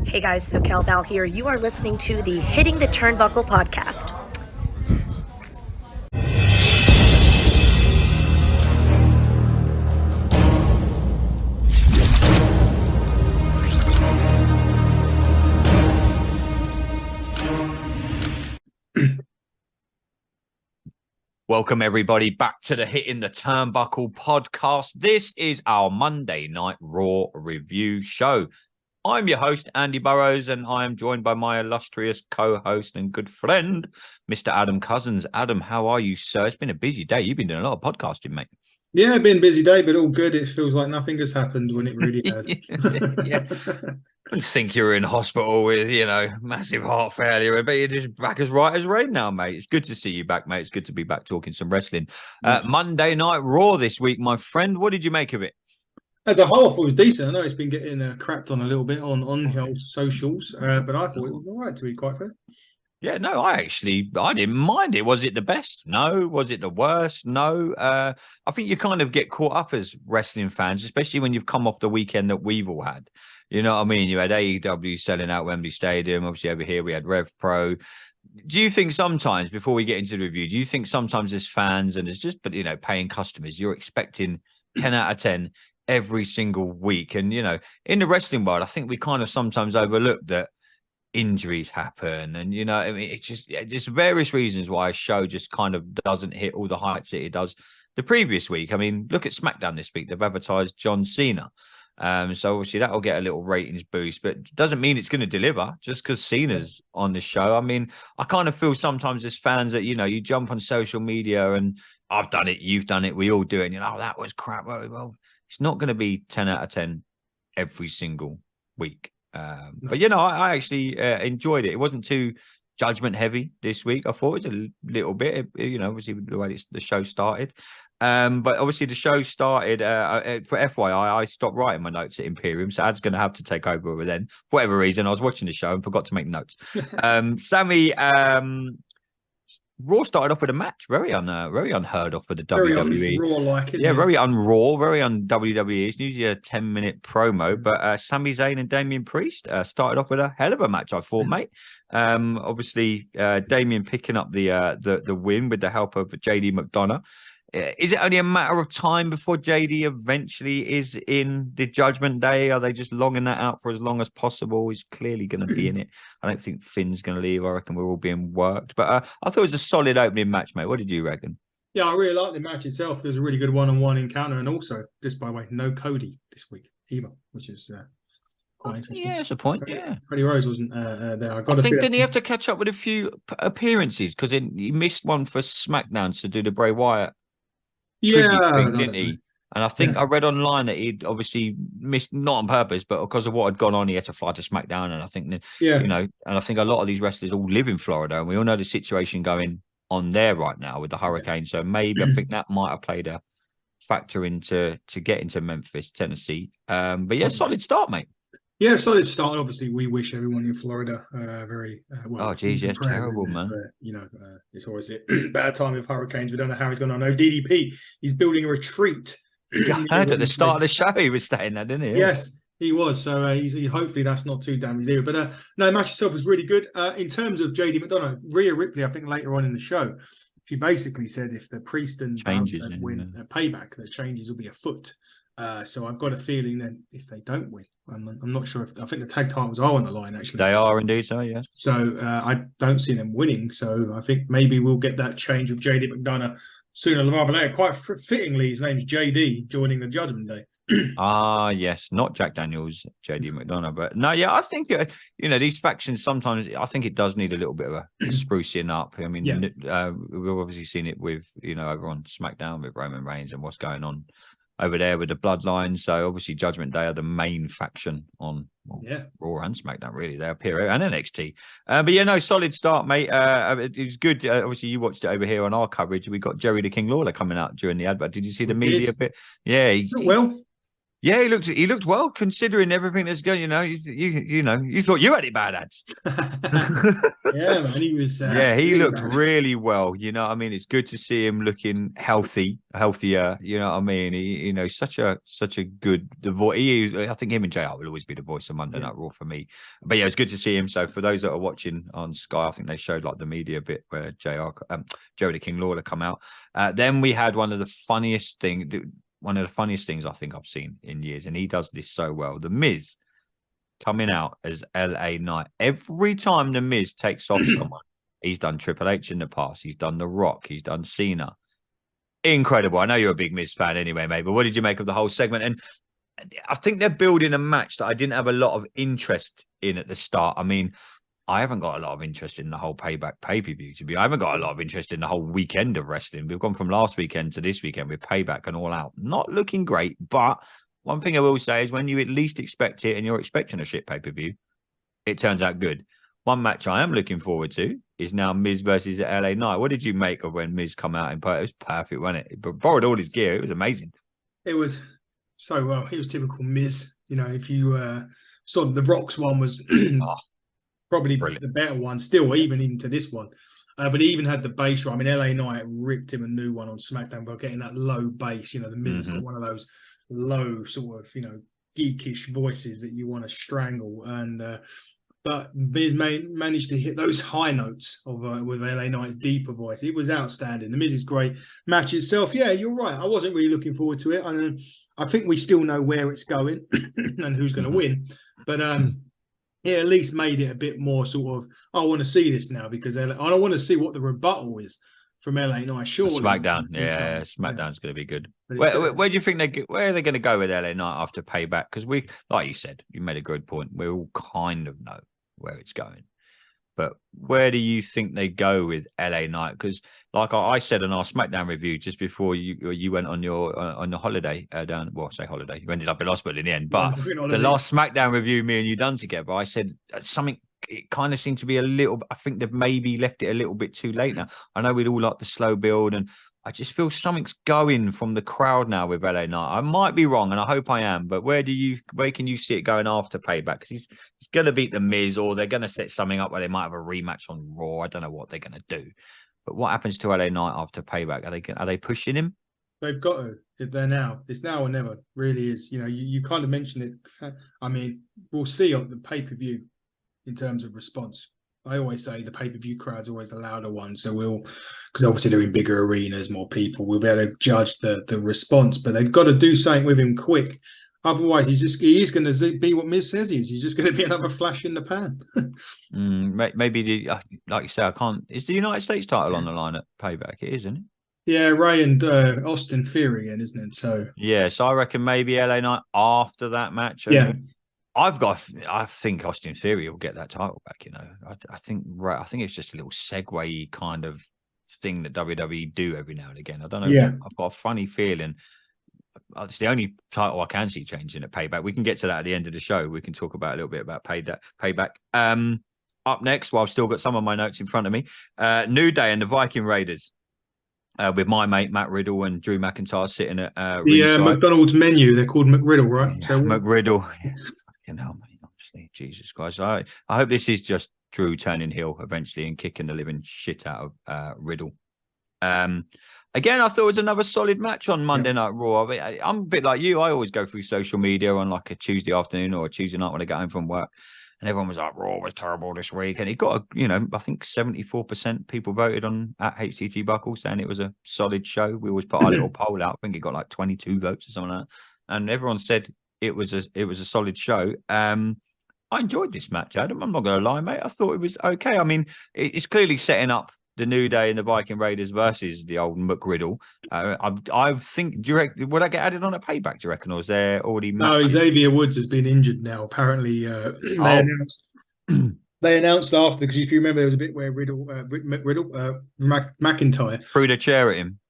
Hey guys, SoCal Val here. You are listening to the Hitting the Turnbuckle podcast. Welcome, everybody, back to the Hitting the Turnbuckle podcast. This is our Monday Night Raw review show. I'm your host, Andy Burrows, and I am joined by my illustrious co-host and good friend, Mr. Adam Cousins. Adam, how are you, sir? It's been a busy day. You've been doing a lot of podcasting, mate. Yeah, been a busy day, but all good. It feels like nothing has happened when it really has. Yeah. I think you were in hospital with, massive heart failure, but you're just back as right as rain now, mate. It's good to see you back, mate. It's good to be back talking some wrestling. Monday Night Raw this week, my friend. What did you make of it? As a whole, I thought it was decent. I know it's been getting crapped on a little bit on socials, but I thought it was all right, to be quite fair. Yeah, no, I didn't mind it. Was it the best? No. Was it the worst? No. I think you kind of get caught up as wrestling fans, especially when you've come off the weekend that we've all had. You know what I mean? You had AEW selling out Wembley Stadium. Obviously, over here we had Rev Pro. Do you think sometimes, before we get into the review, do you think sometimes as fans and as just, paying customers, you're expecting 10 out of 10 every single week? And, in the wrestling world, I think we kind of sometimes overlook that injuries happen. And, it's just various reasons why a show just kind of doesn't hit all the heights that it does the previous week. I mean, look at SmackDown this week. They've advertised John Cena. So obviously that will get a little ratings boost, but it doesn't mean it's going to deliver just because Cena's on the show. I mean, I kind of feel sometimes as fans that, you jump on social media and I've done it, you've done it, we all do it. And that was crap. Well, it's not going to be 10 out of 10 every single week. But, I actually enjoyed it. It wasn't too judgment heavy this week. I thought it was a little bit, obviously the way the show started. But obviously the show started, for FYI, I stopped writing my notes at Imperium, so Ad's going to have to take over then. For whatever reason, I was watching the show and forgot to make notes. Sammy, Raw started off with a match, very unheard of for the WWE. Raw-like, very un-Raw, very un-WWE. It's usually a 10-minute promo, but Sami Zayn and Damian Priest started off with a hell of a match, I thought, mate. Obviously, Damian picking up the win with the help of JD McDonough. Is it only a matter of time before JD eventually is in the Judgment Day? Are they just longing that out for as long as possible? He's clearly going to be in it. I don't think Finn's going to leave. I reckon we're all being worked. But I thought it was a solid opening match, mate. What did you reckon? Yeah, I really liked the match itself. It was a really good one-on-one encounter. And also, just by the way, no Cody this week either, which is quite interesting. Yeah, that's a point. Yeah. Cody Rhodes wasn't there. I think didn't he have to catch up with a few appearances? Because he missed one for SmackDown to do the Bray Wyatt. Thing, didn't he? And I think I read online that he'd obviously missed, not on purpose, but because of what had gone on, he had to fly to SmackDown. And I think and I think a lot of these wrestlers all live in Florida, and we all know the situation going on there right now with the hurricane. So maybe I think that might have played a factor into getting to Memphis, Tennessee. But yeah, solid start, mate. Yeah, solid start. Obviously, we wish everyone in Florida very well. Oh, geez, yes, terrible, man. It's always a bad time with hurricanes. We don't know how he's going to know. DDP, he's building a retreat. I heard at the start of the show he was saying that, didn't he? Yes, he was. So hopefully that's not too damaged either. But no, the match itself was really good. In terms of JD McDonough, Rhea Ripley, I think later on in the show, she basically said if the Priest and win a payback, the changes will be afoot. So I've got a feeling then if they don't win, I'm not sure I think the tag titles are on the line, actually. They are indeed, so yes. So I don't see them winning. So I think maybe we'll get that change of JD McDonough sooner rather than later. Quite fittingly, his name's JD joining the Judgment Day. Yes, not Jack Daniels, JD McDonough, but no, yeah, I think these factions sometimes. I think it does need a little bit of a sprucing up. I mean, we've obviously seen it with over on SmackDown with Roman Reigns and what's going on over there with the Bloodline. So obviously Judgment Day are the main faction on Raw and SmackDown, really. They appear and NXT. But solid start, mate. It was good. Obviously you watched it over here on our coverage. We got Jerry the King Lawler coming out during the advert. Did you see the media bit? Yeah. Well, Yeah, he looked well considering everything that's going. You thought you had it bad, ads. Yeah, man, he was. Yeah, he really looked bad. really well. You know what I mean? It's good to see him looking healthier. You know what I mean? Such a good the voice. I think him and JR will always be the voice of Monday Night Raw for me. But yeah, it's good to see him. So for those that are watching on Sky, I think they showed like the media bit where Joey the King Lawler come out. Then we had one of the funniest things I think I've seen in years, and he does this so well. The Miz coming out as LA Knight. Every time the Miz takes off someone, he's done Triple H in the past. He's done The Rock. He's done Cena. Incredible. I know you're a big Miz fan anyway, mate, but what did you make of the whole segment? And I think they're building a match that I didn't have a lot of interest in at the start. I mean, I haven't got a lot of interest in the whole Payback pay-per-view, to be. I haven't got a lot of interest in the whole weekend of wrestling. We've gone from last weekend to this weekend with Payback and All Out. Not looking great, but one thing I will say is when you at least expect it and you're expecting a shit pay-per-view, it turns out good. One match I am looking forward to is now Miz versus LA Knight. What did you make of when Miz come out in It was perfect, wasn't it? But borrowed all his gear. It was amazing. It was so well. It was typical Miz. If you saw the Rock's one was probably brilliant. The better one, still even to this one. But he even had the bass right. I mean, LA Knight ripped him a new one on SmackDown by getting that low bass. The Miz has got one of those low sort of geekish voices that you want to strangle. And but Miz managed to hit those high notes of with LA Knight's deeper voice. It was outstanding. The Miz is great. Match itself, yeah, you're right. I wasn't really looking forward to it. I think we still know where it's going and who's going to win. But it at least made it a bit more sort of, I want to see this now because I want to see what the rebuttal is from LA Knight. Surely SmackDown, SmackDown's going to be good. Where do you think where are they going to go with LA Knight after Payback? Because we, like you said, you made a good point. We all kind of know where it's going, but where do you think they go with LA Knight? Because like I said in our SmackDown review just before you went on your holiday down, well, I say holiday, you ended up in hospital in the end, but the last SmackDown review me and you done together, I said something. It kind of seemed to be a little. I think they've maybe left it a little bit too late now. I know we'd all like the slow build, and I just feel something's going from the crowd now with LA Knight. I might be wrong, and I hope I am. But where can you see it going after Payback? Because he's going to beat the Miz, or they're going to set something up where they might have a rematch on Raw. I don't know what they're going to do. But what happens to LA Knight after Payback? Are they pushing him? They've got to. They're now. It's now or never. Really is. You kind of mentioned it. I mean, we'll see on the pay-per-view. In terms of response, I always say the pay-per-view crowd's always the louder one. So because obviously they're in bigger arenas, more people, we'll be able to judge the response. But they've got to do something with him quick. Otherwise, he is going to be what Miz says he is. He's just going to be another flash in the pan. Maybe like you say, I can't. Is the United States title on the line at Payback? It is, isn't it? Yeah, Ray and Austin Theory again, isn't it? So I reckon maybe LA Knight after that match. Yeah. I think Austin Theory will get that title back. I think it's just a little segue kind of thing that WWE do every now and again. I don't know. Yeah. I've got a funny feeling. It's the only title I can see changing at Payback. We can get to that at the end of the show. We can talk about a little bit about Payback. Up next, I've still got some of my notes in front of me. New Day and the Viking Raiders. With my mate Matt Riddle and Drew McIntyre sitting at the McDonald's menu. They're called Mcriddle, right? Yeah, so Mcriddle. Honestly, Jesus Christ. I hope this is just Drew turning heel eventually and kicking the living shit out of Riddle. Again, I thought it was another solid match on Monday Night Raw. I'm a bit like you. I always go through social media on like a Tuesday afternoon or a Tuesday night when I get home from work. And everyone was like, Raw was terrible this week. And it got, I think 74% people voted on at HTT Buckle saying it was a solid show. We always put our little poll out. I think it got like 22 votes or something like that. And everyone said it was a solid show. I enjoyed this match, Adam. I'm not going to lie, mate. I thought it was okay. I mean, it's clearly setting up the New Day and the Viking Raiders versus the old Mcriddle. I think, would I get added on a Payback, do you reckon? Or is there already matches? No, Xavier Woods has been injured now. Apparently, they announced after, because if you remember, there was a bit where McIntyre threw the chair at him.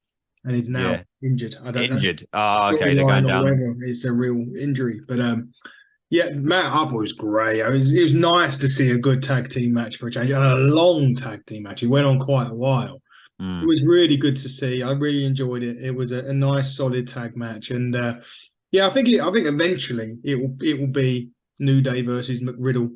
And he's now injured. I don't know. Injured. Oh, okay. They're going down. It's a real injury. But Matt Harper was great. It was nice to see a good tag team match for a change, and a long tag team match. It went on quite a while. It was really good to see. I really enjoyed it. It was a nice, solid tag match. And Yeah, I think eventually it will be New Day versus McGriddle.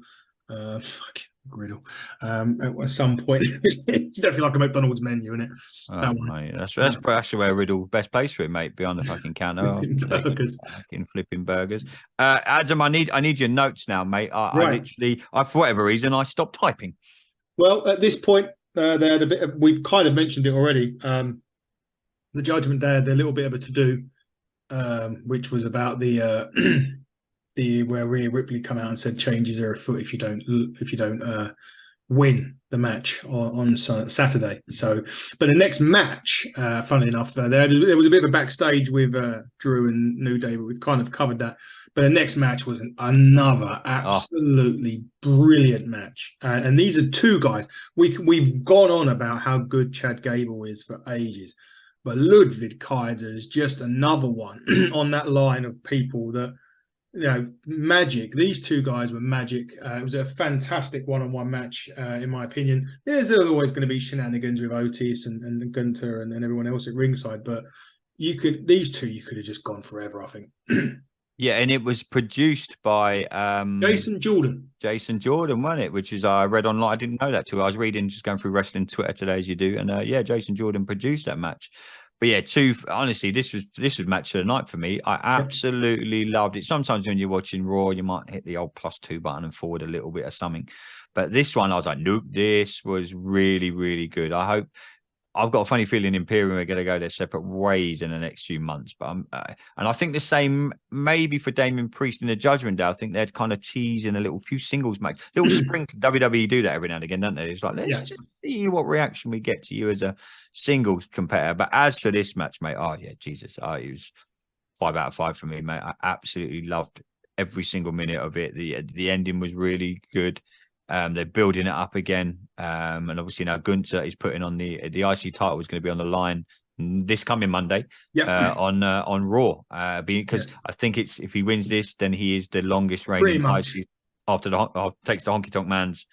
McGriddle. At some point, it's definitely like a McDonald's menu, isn't it? Oh, mate, that's where Riddle best place for it, mate. Be on the fucking counter, burgers. fucking flipping burgers. Adam, I need your notes now, mate. I Right. literally, for whatever reason, I stopped typing. Well, at this point, they had a bit. We've kind of mentioned it already. The Judgment Day had a little bit of a to do, which was about the the where Rhea Ripley come out and said changes are afoot if you don't win the match on Saturday. So, but the next match, funnily enough, there was a bit of a backstage with Drew and New Day, but we've kind of covered that. But the next match was another absolutely brilliant match, and these are two guys. We've gone on about how good Chad Gable is for ages, but Ludwig Kaiser is just another one on that line of people that, you know, magic. These two guys were magic. It was a fantastic one-on-one match, in my opinion. There's always going to be shenanigans with Otis and Gunther and everyone else at ringside, but these two you could have just gone forever, I think. Yeah, and it was produced by Jason Jordan. Jason Jordan, wasn't it? Which is I read online. I didn't know that too. I was reading, just going through wrestling Twitter today as you do, and yeah, Jason Jordan produced that match. But yeah, honestly, this was match of the night for me. I absolutely loved it. Sometimes when you're watching Raw, you might hit the old +2 button and forward a little bit of something. But this one, I was like, nope, this was really, really good. I've got a funny feeling Imperium are going to go their separate ways in the next few months. But and I think the same maybe for Damien Priest in the Judgment Day. I think they'd kind of tease in a few singles match, little sprinkle. WWE do that every now and again, don't they? It's like, let's just see what reaction we get to you as a singles competitor. But as for this match, mate, oh yeah, Jesus, it was 5 out of 5 for me, mate. I absolutely loved every single minute of it. The ending was really good. They're building it up again, and obviously now Gunther is putting on the IC title is going to be on the line this coming Monday, on Raw, because I think it's if he wins this, then he is the longest reigning IC after takes the Honky Tonk Man's.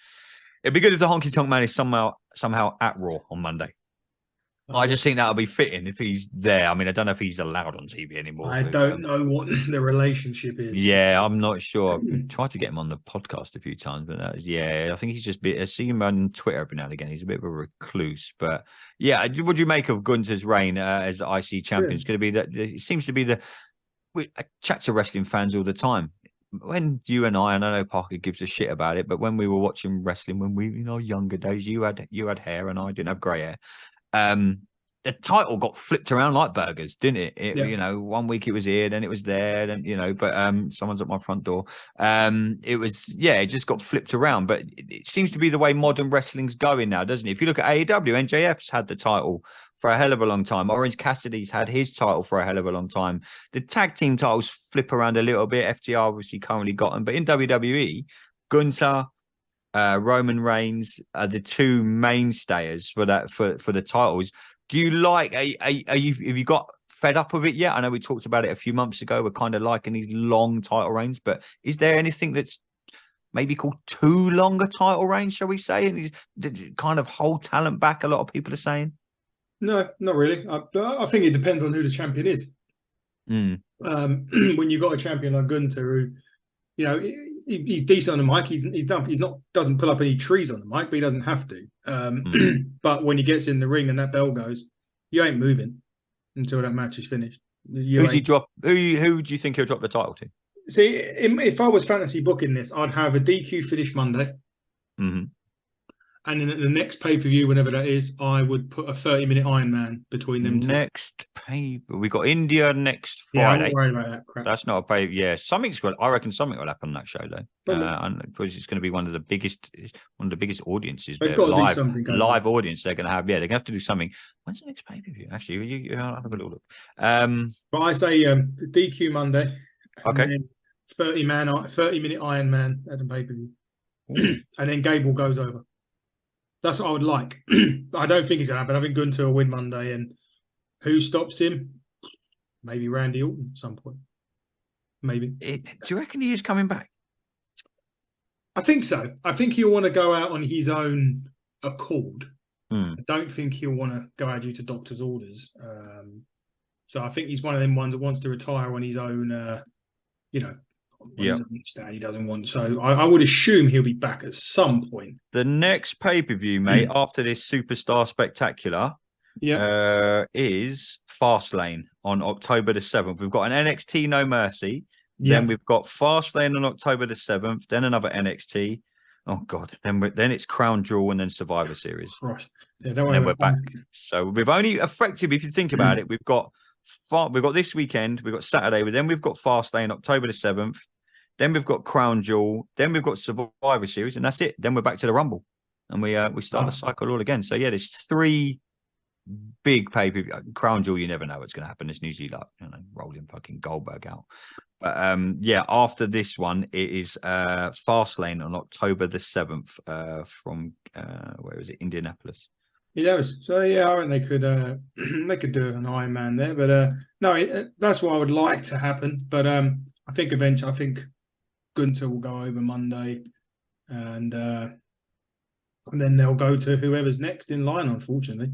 It'd be good if the Honky Tonk Man is somehow at Raw on Monday. I just think that'll be fitting if he's there. I mean, I don't know if he's allowed on TV anymore. I don't know what the relationship is. Yeah, I'm not sure. I've tried to get him on the podcast a few times, but I think he's just I see him on Twitter every now and again. He's a bit of a recluse, but yeah. What do you make of Gunther's reign as the IC champion? It's going to be that. It seems to be I chat to wrestling fans all the time. When you and I know Parker gives a shit about it, but when we were watching wrestling, when we younger days, you had hair and I didn't have grey hair. The title got flipped around like burgers, didn't it? You know, one week it was here, then it was there, then but someone's at my front door. It just got flipped around. But it seems to be the way modern wrestling's going now, doesn't it? If you look at AEW, NJF's had the title for a hell of a long time. Orange Cassidy's had his title for a hell of a long time. The tag team titles flip around a little bit. FTR obviously currently got them, but in WWE, Gunther, Roman Reigns are the two mainstays for the titles. Do you like? Have you got fed up with it yet? I know we talked about it a few months ago. We're kind of liking these long title reigns, but is there anything that's maybe called too long a title reign, shall we say? And kind of hold talent back. A lot of people are saying. No, not really. I think it depends on who the champion is. When you've got a champion like Gunther, who, he's decent on the mic. Doesn't pull up any trees on the mic, but he doesn't have to. But when he gets in the ring and that bell goes, you ain't moving until that match is finished. Who's he drop? Who do you think he'll drop the title to? See, if I was fantasy booking this, I'd have a DQ finish Monday. And then at the next pay-per-view, whenever that is, I would put a 30-minute Iron Man between them two. Next pay-per-view. We've got India next Friday. Yeah, I'm not worried about that crap. That's not a pay. Yeah, I reckon something will happen on that show though. And because it's going to be one of the biggest audiences. They've got to do something. Live audience they're going to have. Yeah, they're going to have to do something. When's the next pay-per-view? Actually, I'll have a little look. But I say DQ Monday. Okay. 30-minute Iron Man at the pay-per-view. And then Gable goes over. That's what I would like. I don't think it's going to happen. I think Gunther will win Monday. And who stops him? Maybe Randy Orton at some point. Maybe. Do you reckon he is coming back? I think so. I think he'll want to go out on his own accord. I don't think he'll want to go out due to doctor's orders. So I think he's one of them ones that wants to retire on his own, his own stand. He doesn't want. So I would assume he'll be back at some point. The next pay-per-view, mate, after this Superstar Spectacular, is Fastlane on October the 7th. We've got an NXT No Mercy. Then we've got Fastlane on October the 7th. Then another NXT. Oh God! Then it's Crown Jewel and then Survivor Series. Christ. Yeah, and then we're back. So we've only effectively, if you think about it, we've got this weekend. We've got Saturday. Then we've got Fastlane October the 7th. Then we've got Crown Jewel. Then we've got Survivor Series, and that's it. Then we're back to the Rumble, and we start the cycle all again. So yeah, there's 3 big pay-per-view. Crown Jewel, you never know what's going to happen. It's usually like rolling fucking Goldberg out. But after this one, it is Fastlane on October the 7th from where is it? Indianapolis. Yeah, so I think they could do an Iron Man there, but no, that's what I would like to happen. But I think eventually, Gunther will go over Monday, and then they'll go to whoever's next in line. Unfortunately,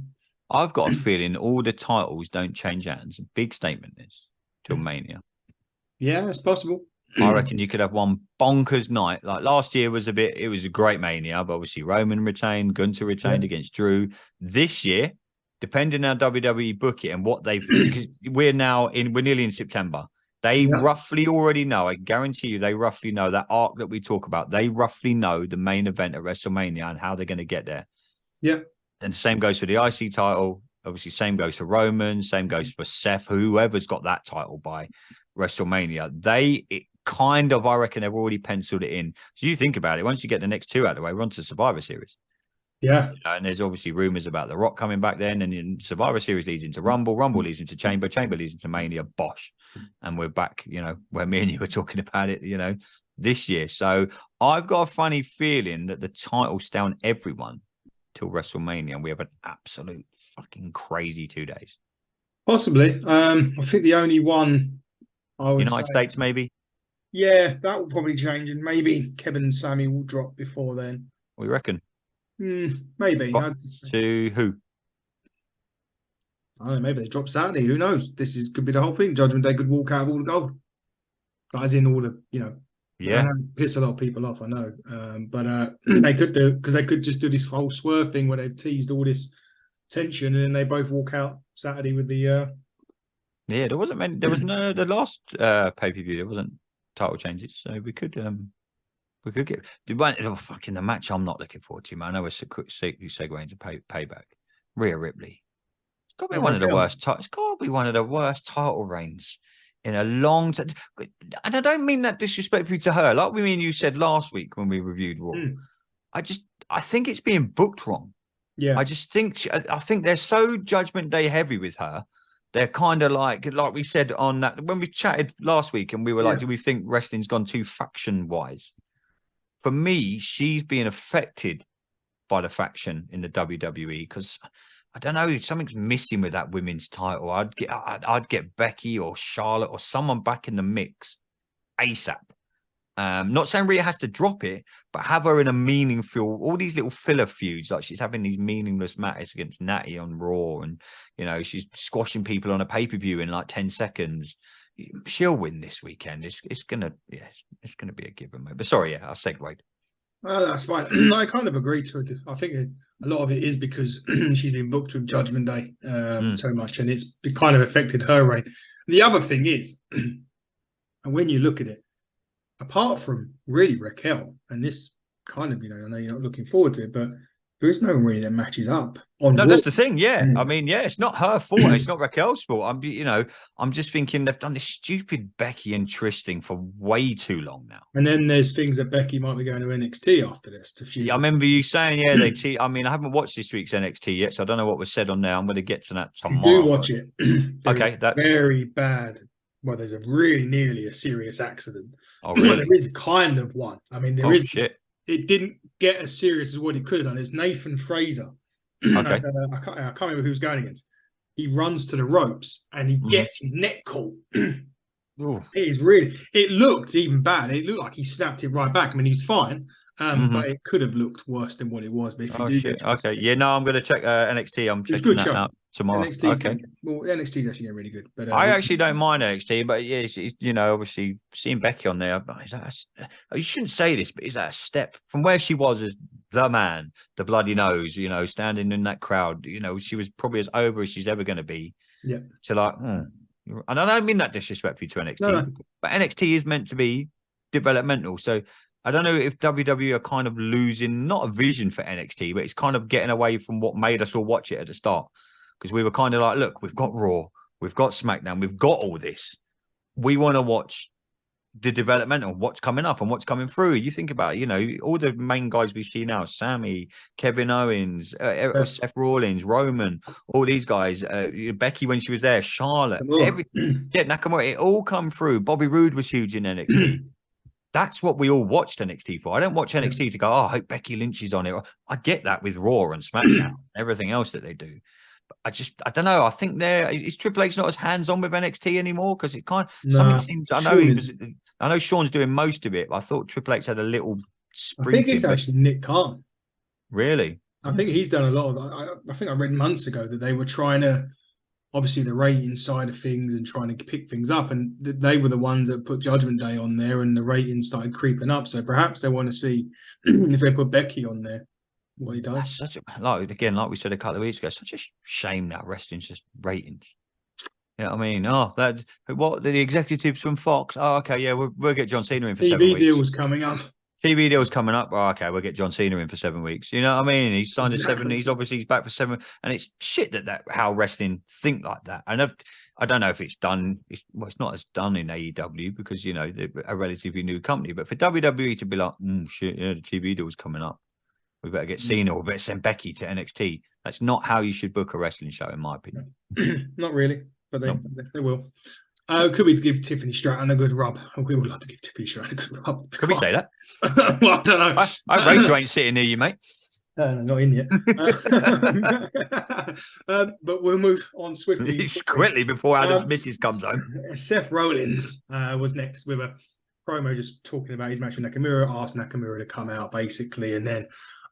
I've got a feeling all the titles don't change hands. Big statement is till Mania. Yeah, it's possible. I reckon you could have one bonkers night. Like last year it was a great Mania, but obviously Roman retained, Gunther retained against Drew. This year, depending on how WWE book it and what because we're nearly in September. They roughly already know, I guarantee you, they roughly know that arc that we talk about. They roughly know the main event at WrestleMania and how they're going to get there. Yeah. And the same goes for the IC title. Obviously, same goes for Roman, same goes for Seth, whoever's got that title by WrestleMania. I reckon they've already penciled it in. So you think about it, once you get the next 2 out of the way, we're on to Survivor Series. Yeah. And there's obviously rumors about The Rock coming back then, and in Survivor Series leads into Rumble leads into Chamber leads into Mania, bosh. And we're back, where me and you were talking about it, this year. So I've got a funny feeling that the title's stay on everyone till WrestleMania, and we have an absolute fucking crazy 2 days. Possibly. I think the only one I would United States, maybe. Yeah, that will probably change, and maybe Kevin and Sammy will drop before then. We reckon. Maybe. To who? I don't know. Maybe they drop Saturday. Who knows? Could be the whole thing. Judgment Day could walk out of all the gold. Guys in all the, Yeah. Piss a lot of people off, I know. But they could do, because they could just do this whole swerve thing where they've teased all this tension, and then they both walk out Saturday with the. Yeah, there wasn't many. There was no the last pay-per-view. There wasn't title changes, so we could get fucking the match. I'm not looking forward to, man. I know we're quick segue into payback. Rhea Ripley. It's got to be one of the worst. It's got to be one of the worst title reigns in a long time. And I don't mean that disrespectfully to her. Like me and you said last week when we reviewed Raw. I think it's being booked wrong. Yeah. I just think I think they're so Judgment Day heavy with her. They're kind of like we said on that when we chatted last week, and we were like, do we think wrestling's gone too faction wise? For me, she's being affected by the faction in the WWE because I don't know, something's missing with that women's title. I'd get Becky or Charlotte or someone back in the mix ASAP. Not saying Rhea has to drop it, but have her in a meaningful, all these little filler feuds, like she's having these meaningless matches against Natty on Raw, and she's squashing people on a pay-per-view in like 10 seconds. She'll win this weekend. It's gonna be a given, mate. But sorry, I segued. Well, that's fine. I kind of agree to it. I think a lot of it is because she's been booked with Judgment Day so much, and it's kind of affected her reign. The other thing is, and when you look at it, apart from really Raquel, and this kind of, I know you're not looking forward to it, but there is no one really that matches up on Raw. That's the thing. Yeah. I mean, it's not her fault. It's not Raquel's fault. I'm just thinking they've done this stupid Becky and Trish thing for way too long now. And then there's things that Becky might be going to NXT after this. I remember you saying, I mean, I haven't watched this week's NXT yet, so I don't know what was said on there. I'm going to get to that tomorrow. Do watch it. Okay. That's very bad. Well, there's a really nearly a serious accident. Oh, really? There is kind of one. I mean, there is. Shit. It didn't get as serious as what it could have done. It's Nathan Fraser. Okay. I can't remember who he was going against. He runs to the ropes and he gets his neck caught. It looked even bad. It looked like he snapped it right back. I mean, he was fine, But it could have looked worse than what it was. But if you do shit. Okay. Yeah, no, I'm going to check NXT. I'm checking that out tomorrow. NXT's actually getting really good. But I actually don't mind NXT, but yeah, it's, you know, obviously seeing Becky on there, you shouldn't say this, but is that a step from where she was as the man, the bloody nose, you know, standing in that crowd? You know, she was probably as over as she's ever going to be. Yeah. To like, and I don't mean that disrespectfully to NXT, but NXT is meant to be developmental. So I don't know if WWE are kind of losing not a vision for NXT, but it's kind of getting away from what made us all watch it at the start. Because we were kind of like, look, we've got Raw, we've got SmackDown, we've got all this. We want to watch the developmental, what's coming up and what's coming through. You think about it, you know, all the main guys we see now, Sammy, Kevin Owens, Seth Rollins, Roman, all these guys, Becky when she was there, Charlotte, Nakamura, it all come through. Bobby Roode was huge in NXT. That's what we all watched NXT for. I don't watch NXT to go, oh, I hope Becky Lynch is on it. I get that with Raw and SmackDown, everything else that they do. But I don't know. I think is Triple H not as hands-on with NXT anymore? Because it kind of something seems. I know Sean's doing most of it, but I thought Triple H had a little I think it's actually Nick Khan. Really? I think he's done a lot of. I think I read months ago that they were trying to, obviously the rating side of things and trying to pick things up, and they were the ones that put Judgment Day on there, and the ratings started creeping up. So perhaps they want to see if they put Becky on there, what he does. That's like we said a couple of weeks ago, such a shame that wrestling's just ratings. You know what I mean? Oh, what the executives from Fox? Oh, okay, yeah, we'll get John Cena in for 7 weeks. TV deal was coming up. TV deal's coming up. Oh, okay, we'll get John Cena in for 7 weeks. You know what I mean? He's signed a 7. He's back for 7, and it's shit that how wrestling think like that. And I don't know if it's done. It's not as done in AEW because you know they're a relatively new company. But for WWE to be like, shit, yeah, the TV deal's coming up. We better get Cena or we better send Becky to NXT. That's not how you should book a wrestling show, in my opinion. Not really, but they will. Could we give Tiffany Stratton a good rub? We would like to give Tiffany Stratton a good rub. Could we say that? Well, I don't know. I Rachel ain't sitting near you, mate. No, not in yet. But we'll move on swiftly. Quickly before Adam's missus comes home. Seth Rollins was next with a promo just talking about his match with Nakamura, asked Nakamura to come out, basically, and then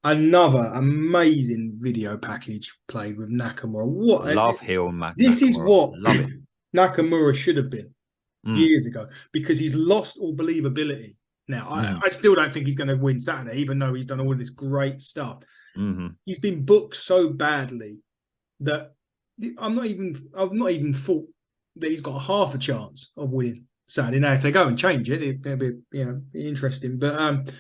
another amazing video package played with Nakamura. Love heel Nakamura. This is what love it. Nakamura should have been years ago, because he's lost all believability. Now, I still don't think he's going to win Saturday, even though he's done all of this great stuff. He's been booked so badly that I've not even thought that he's got half a chance of winning Saturday. Now, if they go and change it, it'll be interesting. But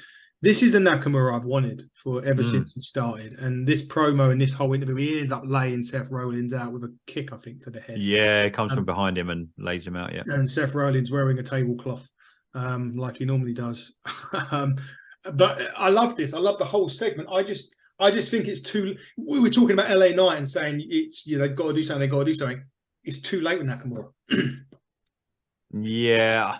this is the Nakamura I've wanted for ever since he started. And this promo and this whole interview, he ends up laying Seth Rollins out with a kick, I think, to the head. Yeah, it comes from behind him and lays him out, yeah. And Seth Rollins wearing a tablecloth like he normally does. But I love this. I love the whole segment. I just think it's too... We were talking about LA Knight and saying they've got to do something. It's too late with Nakamura. Yeah.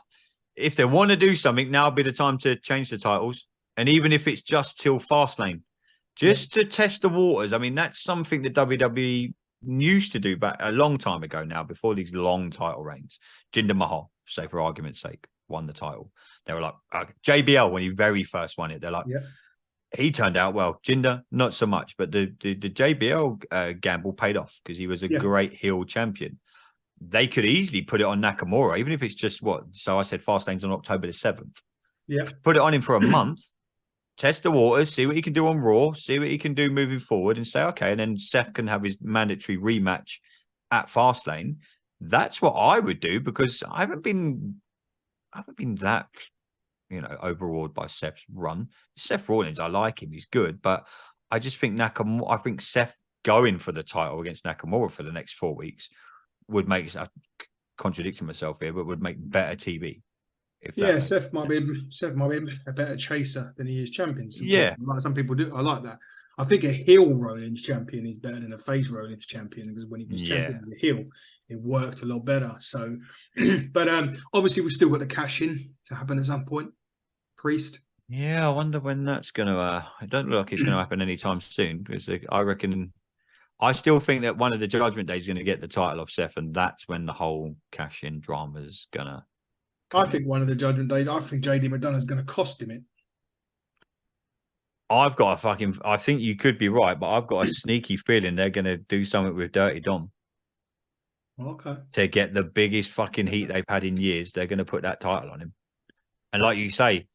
If they want to do something, now would be the time to change the titles. And even if it's just till Fastlane, just to test the waters. I mean, that's something that WWE used to do back a long time ago now, before these long title reigns. Jinder Mahal, say for argument's sake, won the title. They were like, JBL, when he very first won it, they're like, he turned out well. Jinder, not so much. But the JBL gamble paid off because he was a great heel champion. They could easily put it on Nakamura, even if it's just so I said Fastlane's on October the 7th. Yeah. Put it on him for a month. Test the waters, see what he can do on Raw, see what he can do moving forward, and say, okay, and then Seth can have his mandatory rematch at Fastlane. That's what I would do, because I haven't been that, overawed by Seth's run. Seth Rollins, I like him, he's good, but I just think Seth going for the title against Nakamura for the next 4 weeks would make, I'm contradicting myself here, but would make better TV. Seth might be a better chaser than he is champion. Like some people do. I like that. I think a heel Rollins champion is better than a face Rollins champion, because when he was champion as a heel, it worked a lot better. So, but obviously we've still got the cash in to happen at some point. Priest. Yeah, I wonder when that's going to. It doesn't look like it's going to happen anytime soon, because I reckon. I still think that one of the Judgment Days is going to get the title off Seth, and that's when the whole cash in drama is going to. I think one of the Judgment Days, I think JD McDonough's going to cost him it. I've got a fucking. I think you could be right, but I've got a sneaky feeling they're going to do something with Dirty Dom. Okay. To get the biggest fucking heat they've had in years. They're going to put that title on him. And like you say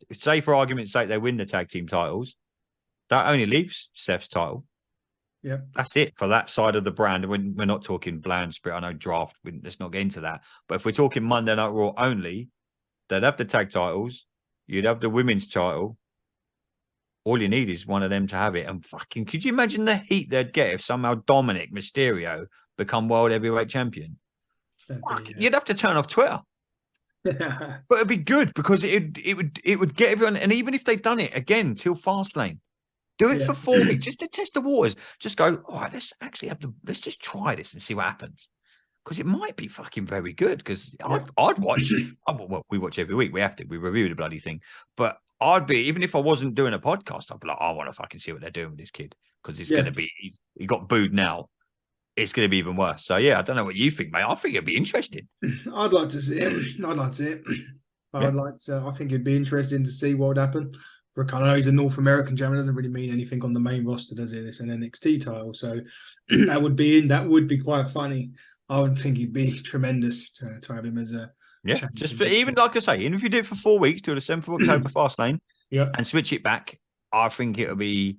for argument's sake, they win the tag team titles. That only leaves Steph's title. Yeah. That's it for that side of the brand. When we're not talking bland spirit, I know draft. Let's not get into that. But if we're talking Monday Night Raw only, they'd have the tag titles. You'd have the women's title. All you need is one of them to have it. And fucking, could you imagine the heat they'd get if somehow Dominic Mysterio become world heavyweight champion? You'd have to turn off Twitter. But it'd be good because it would get everyone. And even if they'd done it again till Fastlane, do it for 4 weeks just to test the waters. Just go, all right, let's just try this and see what happens. Because it might be fucking very good. Because I'd watch. Well, we watch every week. We have to. We review the bloody thing. But I'd be, even if I wasn't doing a podcast, I'd be like, I want to fucking see what they're doing with this kid. Because it's going to be, he got booed now. It's going to be even worse. So, yeah, I don't know what you think, mate. I think it'd be interesting. I'd like to see it. I'd like to see it. I think it'd be interesting to see what would happen. I know he's a North American champion. It doesn't really mean anything on the main roster, does it? It's an NXT title. So that would be quite funny. I would think he'd be tremendous to have him as a champion. Just for, even like I say, even if you do it for 4 weeks till the 7th of October Fastlane and switch it back, I think it'll be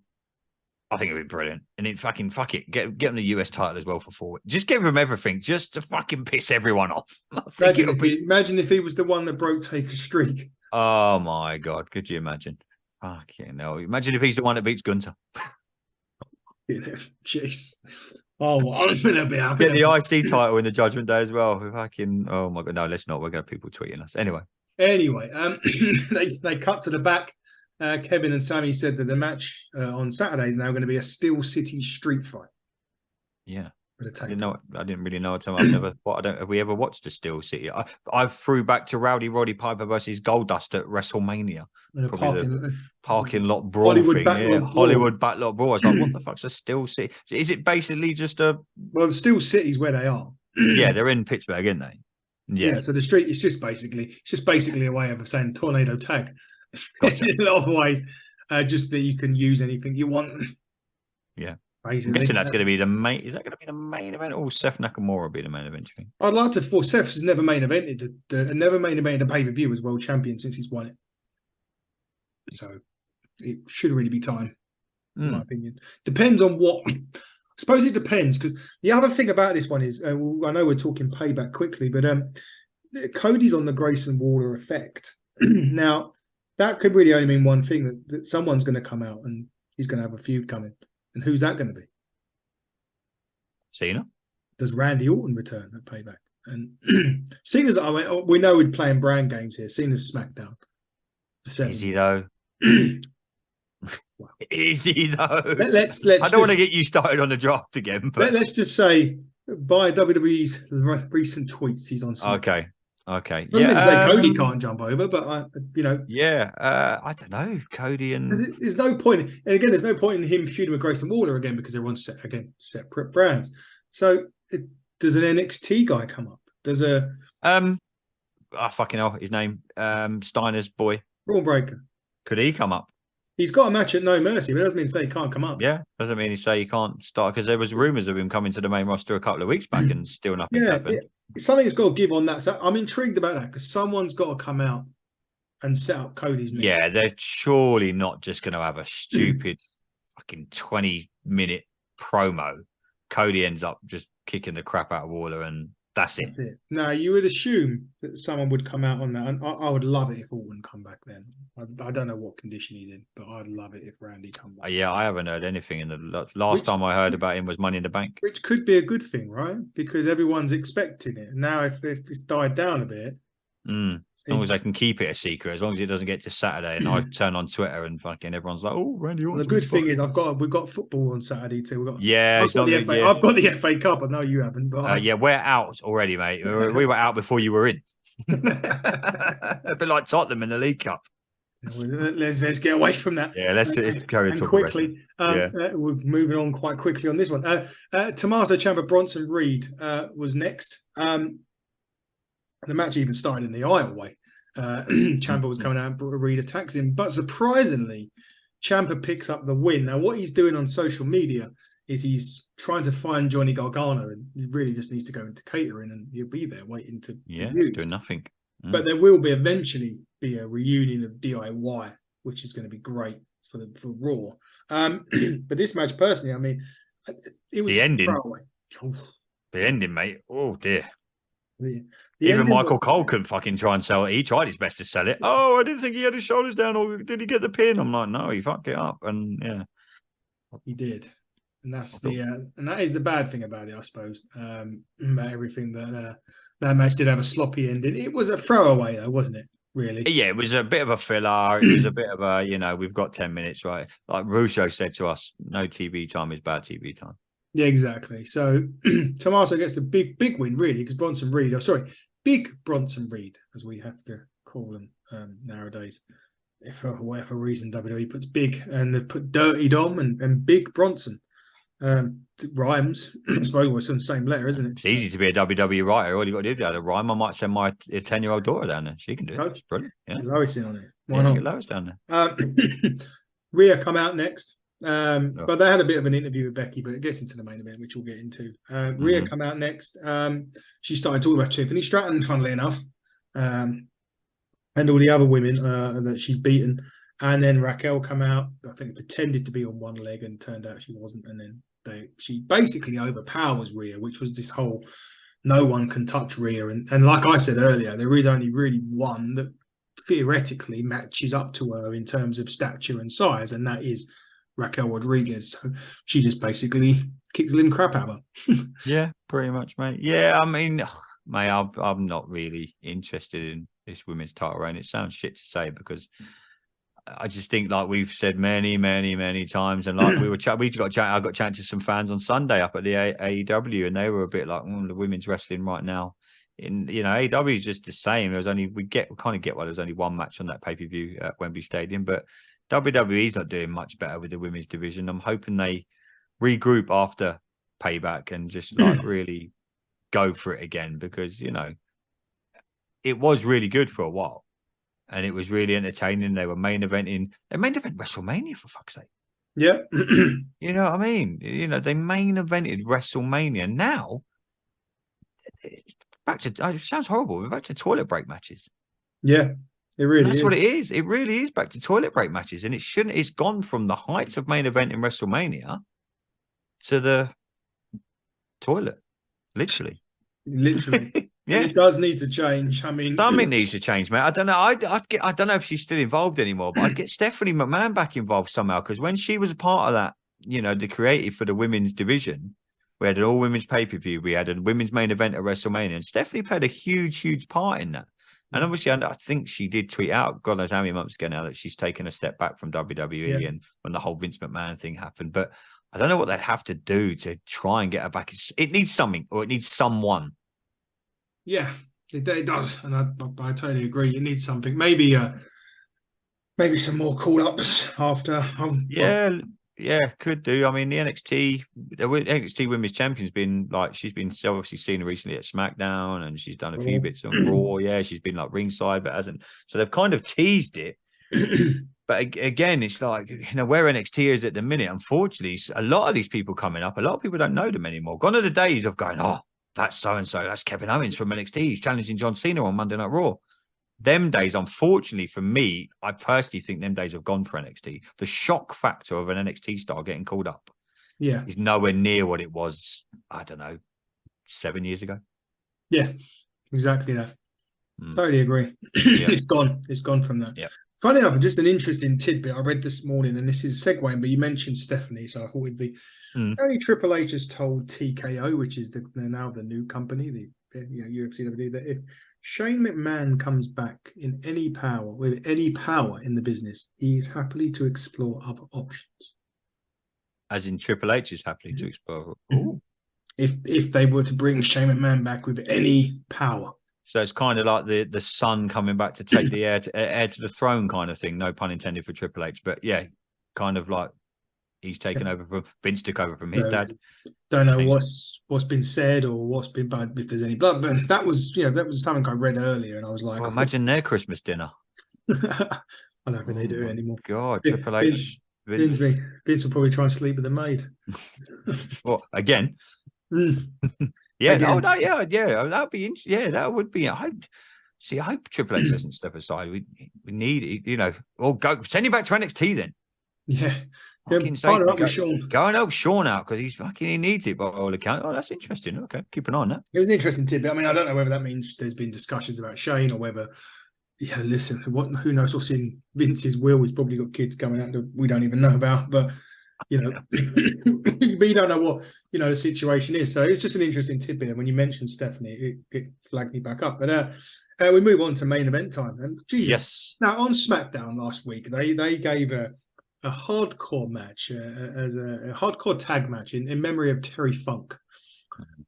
brilliant. And then fuck it. Get them the US title as well for 4 weeks. Just give them everything just to fucking piss everyone off. Imagine if he was the one that broke Taker's streak. Oh my God. Could you imagine? Fucking no. Imagine if he's the one that beats Gunther. Jeez. Oh, well, I'm going to be happy. Get the IC title in the Judgment Day as well. Fucking, oh my God. No, let's not. We're going to have people tweeting us. Anyway, they cut to the back. Kevin and Sammy said that the match on Saturday is now going to be a Steel City street fight. Yeah. I didn't really know. Have we ever watched a Steel City? I threw back to Rowdy Roddy Piper versus Goldust at WrestleMania. Probably the parking lot brawl thing. Hollywood backlot brawl. I was like, what the fuck's a Steel City? Is it basically just a... Well, the Steel City's where they are. Yeah, they're in Pittsburgh, aren't they? Yeah. So the street is just basically a way of saying tornado tag. Gotcha. In a lot of ways, just that you can use anything you want. Yeah. Basically. I'm guessing that's going to be the main. Is that going to be the main event, or will Seth Nakamura be the main event? I'd like to. For Seth has never main evented never main evented a pay per view as world champion since he's won it. So it should really be time, in my opinion. Depends on what. I suppose it depends, because the other thing about this one is, I know we're talking payback quickly, but Cody's on the Grayson Waller effect. Now, that could really only mean one thing, that someone's going to come out and he's going to have a feud coming. And who's that going to be? Cena. Does Randy Orton return at Payback? And Cena's, we know we're playing brand games here. Cena's SmackDown. Is he though? Is he though? Let's I don't want to get you started on the draft again, but let's just say, by WWE's recent tweets, he's on SmackDown. Okay. Doesn't mean to say Cody can't jump over, but I don't know. Cody and there's no point. And again, there's no point in him feuding with Grayson Waller again, because everyone's separate brands. So does an NXT guy come up? Does a I fucking hell, his name Steiner's boy, Braun Breaker. Could he come up? He's got a match at No Mercy, but it doesn't mean to say he can't come up. Yeah, doesn't mean to say he can't start, because there was rumours of him coming to the main roster a couple of weeks back and still nothing's happened. Something's got to give on that. So I'm intrigued about that, because someone's got to come out and set up Cody's next. Yeah, they're surely not just going to have a stupid fucking 20-minute promo. Cody ends up just kicking the crap out of Waller, and that's it. No, you would assume that someone would come out on that, and I would love it if Orton come back then. I don't know what condition he's in, but I'd love it if Randy come back. Yeah, I haven't heard anything. In the last time I heard about him was Money in the Bank. Which could be a good thing, right? Because everyone's expecting it. Now, if it's died down a bit... As long as they can keep it a secret, as long as it doesn't get to Saturday and I turn on Twitter and fucking everyone's like, "Oh, Randy Orton." The good thing is we've got football on Saturday too. I've got the FA Cup. I know you haven't, but we're out already, mate. We were out before you were in. A bit like Tottenham in the League Cup. Let's get away from that. Yeah, let's carry on quickly. We're moving on quite quickly on this one. Tommaso Ciampa Bronson Reed was next. The match even started in the aisle way. Ciampa was coming out and Reed attacks him, but surprisingly, Ciampa picks up the win. Now, what he's doing on social media is he's trying to find Johnny Gargano, and he really just needs to go into catering, and he'll be there waiting to be used. Doing nothing. But there will eventually be a reunion of DIY, which is going to be great for Raw. But this match, personally, I mean, it was the ending. throwaway. The ending, mate. Oh dear. The Even Michael Cole couldn't fucking try and sell it. He tried his best to sell it. Oh, I didn't think he had his shoulders down, or did he get the pin? I'm like, no, he fucked it up, and yeah, he did. And that's and that is the bad thing about it, I suppose. About everything that match did have a sloppy ending. It was a throwaway, though, wasn't it? Really? Yeah, it was a bit of a filler. It was a bit of a, we've got 10 minutes, right? Like Russo said to us, no TV time is bad TV time. Yeah, exactly. So Tommaso gets a big win, really, because Big Bronson Reed, as we have to call him nowadays. If for whatever reason WWE puts big and they put Dirty Dom and Big Bronson. Rhymes, I suppose it's in the same letter, isn't it? It's easy to be a WWE writer. All you got to do is add a rhyme. I might send my 10-year-old daughter down there. She can do it. It's brilliant. Yeah. Lois in on it. Why not? Get Lois down there. Rhea come out next. But they had a bit of an interview with Becky, but it gets into the main event, which we'll get into. Rhea come out next. She started talking about Tiffany Stratton, funnily enough, and all the other women that she's beaten. And then Raquel come out, I think pretended to be on one leg and turned out she wasn't. And then she basically overpowers Rhea, which was this whole no one can touch Rhea. And like I said earlier, there is only really one that theoretically matches up to her in terms of stature and size, and that is Raquel Rodriguez. So she just basically kicks the living crap out of her. Yeah, pretty much, mate. Yeah, I mean, mate, I'm not really interested in this women's title reign. It sounds shit to say because I just think, like we've said many times, and like I got chatting to some fans on Sunday up at the AEW, and they were a bit like, the women's wrestling right now. AEW is just the same. We kind of get why there's only one match on that pay-per-view at Wembley Stadium, but WWE's not doing much better with the women's division. I'm hoping they regroup after Payback and just like really go for it again, because it was really good for a while. And it was really entertaining. They were main eventing. They main event WrestleMania, for fuck's sake. Yeah. You know what I mean? They main evented WrestleMania. Now, back to, it sounds horrible, but back to toilet break matches. Yeah, it really That's what it is. It really is back to toilet break matches. And it's gone from the heights of main event in WrestleMania to the toilet. Literally. Yeah, it does need to change. I mean, something needs to change, mate. I don't know. I don't know if she's still involved anymore, but I'd get Stephanie McMahon back involved somehow, because when she was a part of that, the creative for the women's division, we had an all women's pay per view, we had a women's main event at WrestleMania, and Stephanie played a huge part in that. And obviously, I think she did tweet out, God knows how many months ago now, that she's taken a step back from WWE and when the whole Vince McMahon thing happened. But I don't know what they'd have to do to try and get her back. It needs something, or it needs someone. Yeah, it does, and I totally agree. It needs something. Maybe some more call-ups after. Yeah, could do. I mean, the NXT Women's Champion's been like, she's obviously seen her recently at SmackDown, and she's done a few bits on Raw. Yeah, she's been like ringside, but hasn't. So they've kind of teased it. But again, it's like, where NXT is at the minute. Unfortunately, a lot of these people coming up, a lot of people don't know them anymore. Gone are the days of going, that's so-and-so, that's Kevin Owens from NXT. He's challenging John Cena on Monday Night Raw. Them days, unfortunately for me, I personally think them days have gone for NXT. The shock factor of an NXT star getting called up is nowhere near what it was, I don't know, 7 years ago. Yeah, exactly that. Totally agree. It's gone. It's gone from that. Yeah. Funny enough, just an interesting tidbit I read this morning, and this is segueing, but you mentioned Stephanie, so I thought it'd be only Triple H has told TKO, which is now the new company, the UFC WWE, that if Shane McMahon comes back with any power in the business, he is happily to explore other options. As in Triple H is happily to explore. If they were to bring Shane McMahon back with any power. So it's kind of like the son coming back to take the heir to the throne kind of thing. No pun intended for Triple H, but yeah, kind of like he's taken over from Vince, took over from his dad. Don't know what's been said or what's been, but if there's any blood. But that was something I read earlier, and I was like, well, imagine their Christmas dinner. I don't think they do it anymore. God, Triple H. Vince. Vince will probably try and sleep with the maid. Well, again. Yeah, again. oh no, yeah, that'd be interesting. Yeah, that would be. I hope Triple H doesn't step aside. We need it, you know. Or go send him back to NXT then. Yeah. Partner up with Sean. Go and help Sean out because he needs it by all accounts. Oh, that's interesting. Okay, keep an eye on that. It was an interesting tidbit. I mean, I don't know whether that means there's been discussions about Shane or whether. Yeah, listen. Who knows what's in Vince's will? He's probably got kids coming out that we don't even know about. But you know, but you don't know what the situation is. So it's just an interesting tidbit. And when you mentioned Stephanie, it flagged me back up. But we move on to main event time. And Jesus, yes. Now on SmackDown last week, they gave a hardcore match as a hardcore tag match in memory of Terry Funk.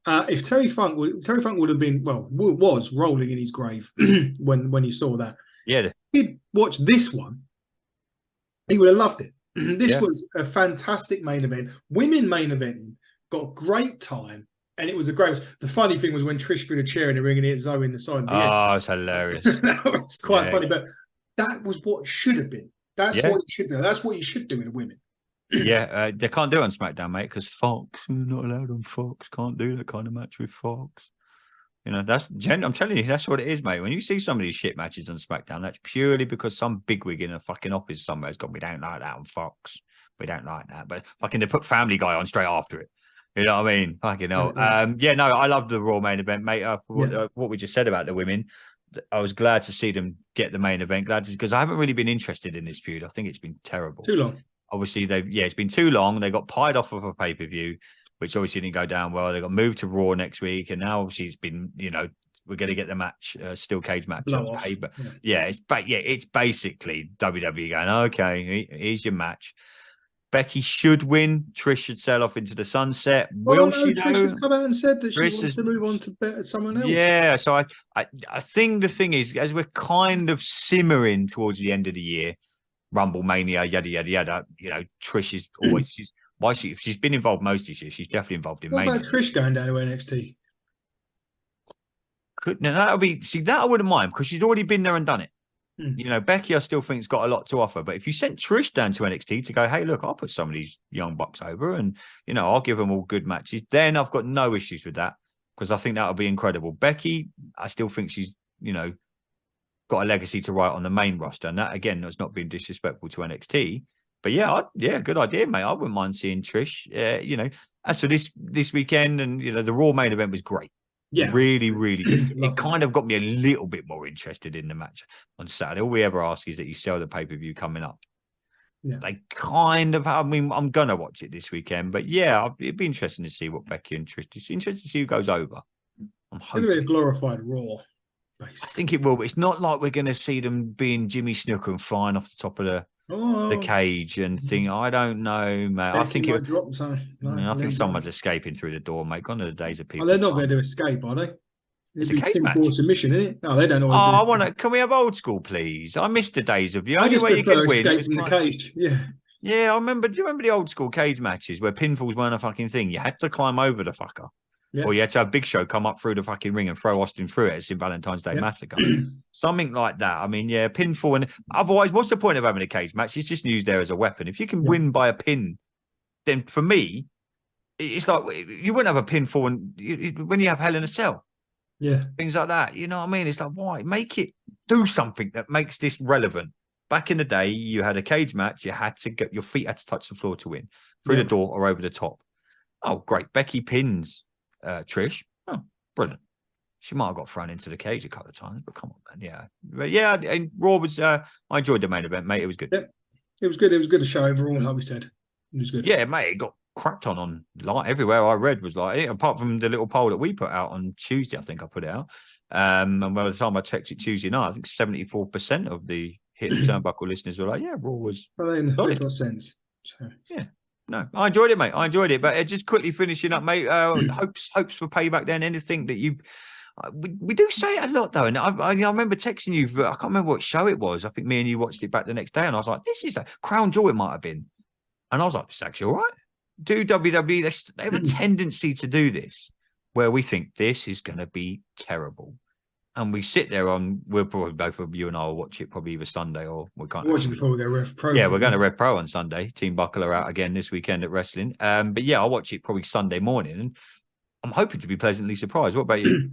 If Terry Funk would have been was rolling in his grave when you saw that. Yeah, he'd watched this one. He would have loved it. This was a fantastic main event. Women main eventing, got a great time, and it was a great. The funny thing was when Trish threw the chair in the ring and hit Zoe in the side of the head. Oh, it's hilarious. That was quite funny, but that was what it should have been. That's what it should be. That's what you should do with women. Yeah, they can't do it on SmackDown, mate, because Fox, we're not allowed on Fox. Can't do that kind of match with Fox. You know, I'm telling you, that's what it is, mate. When you see some of these shit matches on SmackDown, that's purely because some bigwig in a fucking office somewhere has gone, we don't like that on Fox. We don't like that. But fucking they put Family Guy on straight after it. You know what I mean? Fucking hell. I love the Raw main event, mate. What we just said about the women, I was glad to see them get the main event. Because I haven't really been interested in this feud. I think it's been terrible. Too long. Obviously, it's been too long. They got pied off of a pay-per-view, which obviously didn't go down well. They got moved to Raw next week, and now obviously it's been, we're going to get the match, steel cage match on paper. It's basically WWE going, okay, here's your match. Becky should win. Trish should sail off into the sunset. Will she? Trish has come out and said that she wants to move on to better someone else. Yeah, so I think the thing is, as we're kind of simmering towards the end of the year, Rumble Mania, yada yada yada. Trish is always she's been involved most this year. She's definitely involved in Mania. What about Trish going down to NXT? That I wouldn't mind because she's already been there and done it. Becky, I still think has got a lot to offer. But if you sent Trish down to NXT to go, hey, look, I'll put some of these young bucks over, and I'll give them all good matches, then I've got no issues with that because I think that'll be incredible. Becky, I still think she's got a legacy to write on the main roster, and that again has not been disrespectful to NXT. But good idea, mate. I wouldn't mind seeing Trish. As for this weekend, and the Raw main event was great. Yeah, really, really good. It kind of got me a little bit more interested in the match on Saturday. All we ever ask is that you sell the pay-per-view coming up. Yeah. They kind of, I'm gonna watch it this weekend, but it'd be interesting to see what Becky and Trish. It's interesting to see who goes over. I'm hoping it'll be a glorified Raw. Basically. I think it will, but it's not like we're going to see them being Jimmy Snuka and flying off the top of the cage and think, I don't know, mate. I think I think someone's escaping through the door, mate. Gone are the days of people. They're not going to escape, are they? It's a cage match. Submission, isn't it? No, they don't know. I want to. Can we have old school, please? I miss the days of the only way you could win escape from the cage. Yeah, I remember. Do you remember the old school cage matches where pinfalls weren't a fucking thing? You had to climb over the fucker. Yeah. Or you had to have Big Show come up through the fucking ring and throw Austin through it at St. Valentine's Day Massacre. Something like that. I mean, pinfall. And otherwise, what's the point of having a cage match? It's just used there as a weapon. If you can win by a pin, then for me, it's like you wouldn't have a pinfall when you have Hell in a Cell. Yeah. Things like that. You know what I mean? It's like, why? Make it do something that makes this relevant. Back in the day, you had a cage match. You had to get your feet had to touch the floor to win. Through the door or over the top. Oh, great. Becky pins Trish. Oh, brilliant. She might have got thrown into the cage a couple of times, but come on, man. But and Raw was I enjoyed the main event, mate. It was good. Yep. It was good. It was good to show overall, like we said. It was good. Yeah, mate, it got cracked on like everywhere I read was like, apart from the little poll that we put out on Tuesday, I think I put it out. And by the time I texted Tuesday night, I think 74% of the Hit the Turnbuckle listeners were like, yeah, Raw was makes sense. So. Yeah. No, I enjoyed it, mate. I enjoyed it. But just quickly finishing up, mate. Hopes for payback. Then anything that you, we do say it a lot though. And I remember texting you. I can't remember what show it was. I think me and you watched it back the next day, and I was like, "This is a Crown Jewel." It might have been, and I was like, "It's actually all right." Do WWE? They have a tendency to do this, where we think this is going to be terrible, and we sit there we'll probably both of you and I will watch it probably either Sunday or we can't. Watch it before we go Rev Pro. Yeah, we're going to Rev Pro on Sunday. Team Buckle are out again this weekend at wrestling. But yeah, I'll watch it probably Sunday morning, and I'm hoping to be pleasantly surprised. What about you?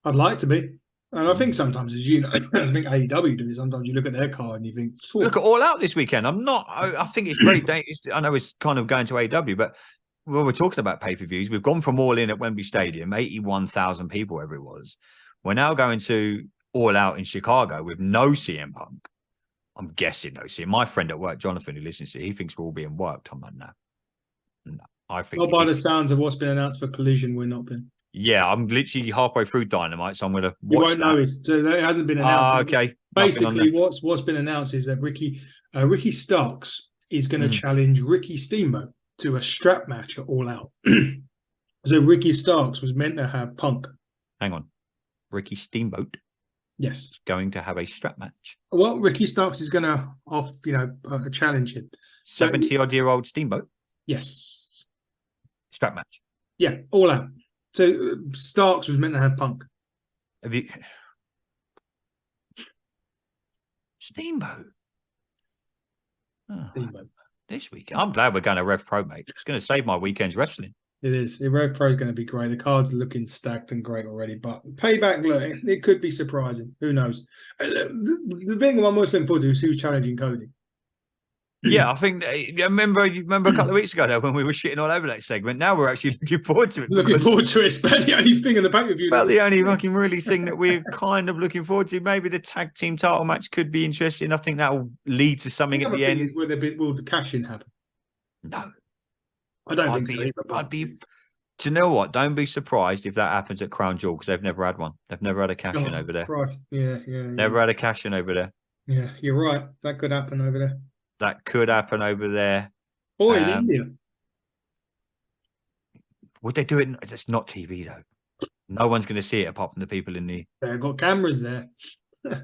I'd like to be. And I think sometimes, as you know, I think AEW do it. Sometimes you look at their card and you think, look at All Out this weekend. I think it's very dangerous. I know it's kind of going to AEW, but when we're talking about pay-per-views, we've gone from All In at Wembley Stadium, 81,000 people, wherever it was. We're now going to All Out in Chicago with no CM Punk. I'm guessing no CM. My friend at work, Jonathan, who listens to it, he thinks we're all being worked. I'm like, no. I think. Well, by the sounds of what's been announced for Collision, we're not been. Yeah, I'm literally halfway through Dynamite, so I'm going to watch. You won't know it. It hasn't been announced. Okay. Basically, what's been announced is that Ricky Starks is going to challenge Ricky Steamboat to a strap match at All Out. So Ricky Starks was meant to have Punk. Hang on, Ricky Steamboat. Yes, is going to have a strap match. Well, Ricky Starks is going to challenge him. 70-odd-year-old Steamboat. Yes. Strap match. Yeah, All Out. So Starks was meant to have Punk. Have you... Steamboat. Oh, Steamboat. This weekend. I'm glad we're going to Rev Pro, mate. It's going to save my weekend's wrestling. It is. Rev Pro is going to be great. The cards are looking stacked and great already, but Payback, look, it could be surprising. Who knows? The thing I'm most looking forward to is who's challenging Cody. Yeah, I think you remember a couple of weeks ago though when we were shitting all over that segment. Now we're actually looking forward to it. Looking forward to it. It's about the only thing in the back of you. Well, the only fucking really thing that we're kind of looking forward to. Maybe the tag team title match could be interesting. I think that will lead to something at the end. Will the cash-in happen? No, I don't think so either. I'd be. Do you know what? Don't be surprised if that happens at Crown Jewel because they've never had one. They've never had a cash-in over there. Christ. Yeah. Never had a cash-in over there. Yeah, you're right. That could happen over there. That could happen over there. Or in India. Would they do it? It's not TV, though. No one's going to see it apart from the people in the... They've got cameras there. Oh,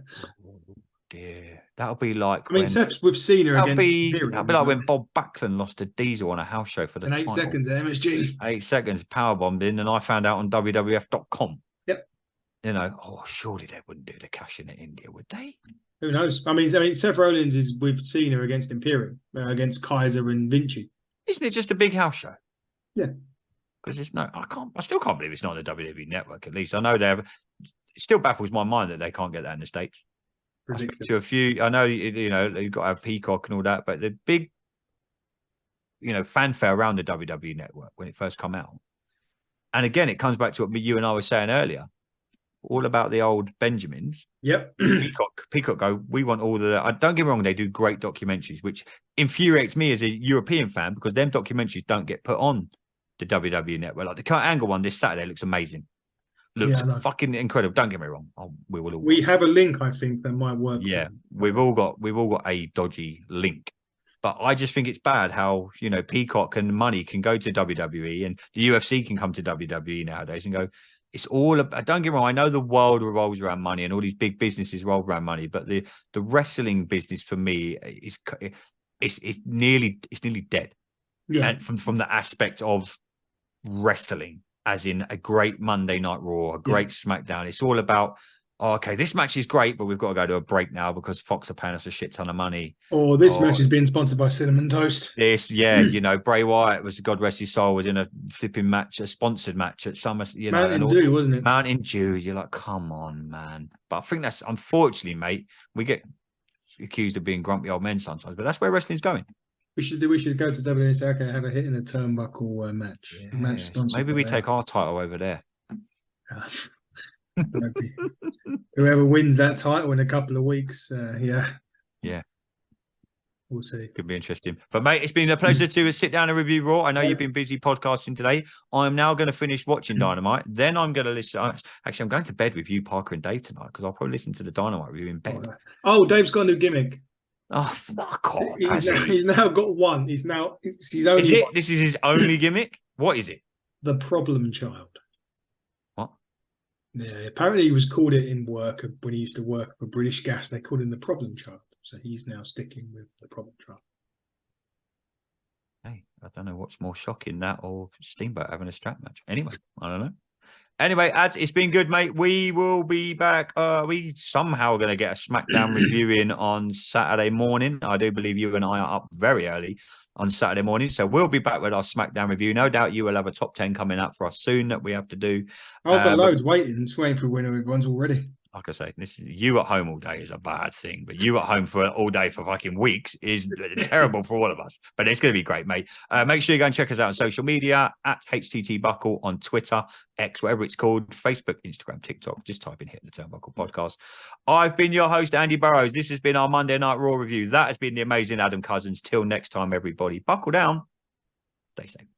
dear. That'll be like... we've seen her against... That'll be like when Bob Backlund lost to Diesel on a house show for the title. 8 seconds at MSG. 8 seconds, powerbombed in, and I found out on WWF.com. Yep. Surely they wouldn't do the cash-in in India, would they? Who knows? I mean, Seth Rollins we've seen her against Imperium, against Kaiser and Vinci. Isn't it just a big house show? Yeah. Because I still can't believe it's not on the WWE network, at least. I know it still baffles my mind that they can't get that in the States. Ridiculous. I speak to a few, I know, you've got to have Peacock and all that, but the big, fanfare around the WWE network when it first come out. And again, it comes back to what you and I were saying earlier. All about the old Benjamins. Yep. Peacock go, we want all the... don't get me wrong, they do great documentaries, which infuriates me as a European fan because them documentaries don't get put on the WWE network. Like the Kurt Angle one this Saturday looks amazing. Looks fucking incredible. Don't get me wrong. We have a link, I think, that might work. Yeah, we've all got a dodgy link. But I just think it's bad how, Peacock and money can go to WWE and the UFC can come to WWE nowadays and go... It's all about, don't get me wrong, I know the world revolves around money and all these big businesses revolve around money, but the wrestling business for me is nearly dead. Yeah. And from the aspect of wrestling, as in a great Monday Night Raw, a great SmackDown. It's all about, okay, this match is great, but we've got to go to a break now because Fox are paying us a shit ton of money. Or this match is being sponsored by Cinnamon Toast. Bray Wyatt was, God rest his soul, was in a flipping match, a sponsored match at Summer, Mountain Dew, wasn't it? Mountain Dew. You're like, come on, man. But I think that's, unfortunately, mate, we get accused of being grumpy old men sometimes, but that's where wrestling's going. We should go to WWE and say, okay, have a hit in a turnbuckle match. Maybe we take our title over there. Whoever wins that title in a couple of weeks, we'll see. Could be interesting. But mate, it's been a pleasure to sit down and review Raw. I know you've been busy podcasting today. I'm now going to finish watching Dynamite. Then I'm going to listen. Actually, I'm going to bed with you, Parker and Dave tonight because I'll probably listen to the Dynamite review in bed. Oh, Dave's got a new gimmick. Oh, fuck off. He's now got one. He's his only. Is it? This is his only gimmick? What is it? The problem child. What? Yeah, apparently he was called it in work when he used to work for British Gas. They called him the problem child. So he's now sticking with the problem child. Hey, I don't know what's more shocking, that or Steamboat having a strap match. Anyway, I don't know. Anyway, ads, it's been good, mate. We will be back. We somehow going to get a SmackDown review in on Saturday morning. I do believe you and I are up very early on Saturday morning. So we'll be back with our SmackDown review. No doubt you will have a top 10 coming up for us soon that we have to do. I've got loads waiting. Just waiting for winner ones already. Like I say, you at home all day is a bad thing, but you at home for all day for fucking weeks is terrible for all of us. But it's going to be great, mate. Make sure you go and check us out on social media at HTT Buckle on Twitter, X, whatever it's called, Facebook, Instagram, TikTok. Just type in Hit the Turnbuckle Podcast. I've been your host, Andy Burrows. This has been our Monday Night Raw review. That has been the amazing Adam Cousins. Till next time, everybody, buckle down. Stay safe.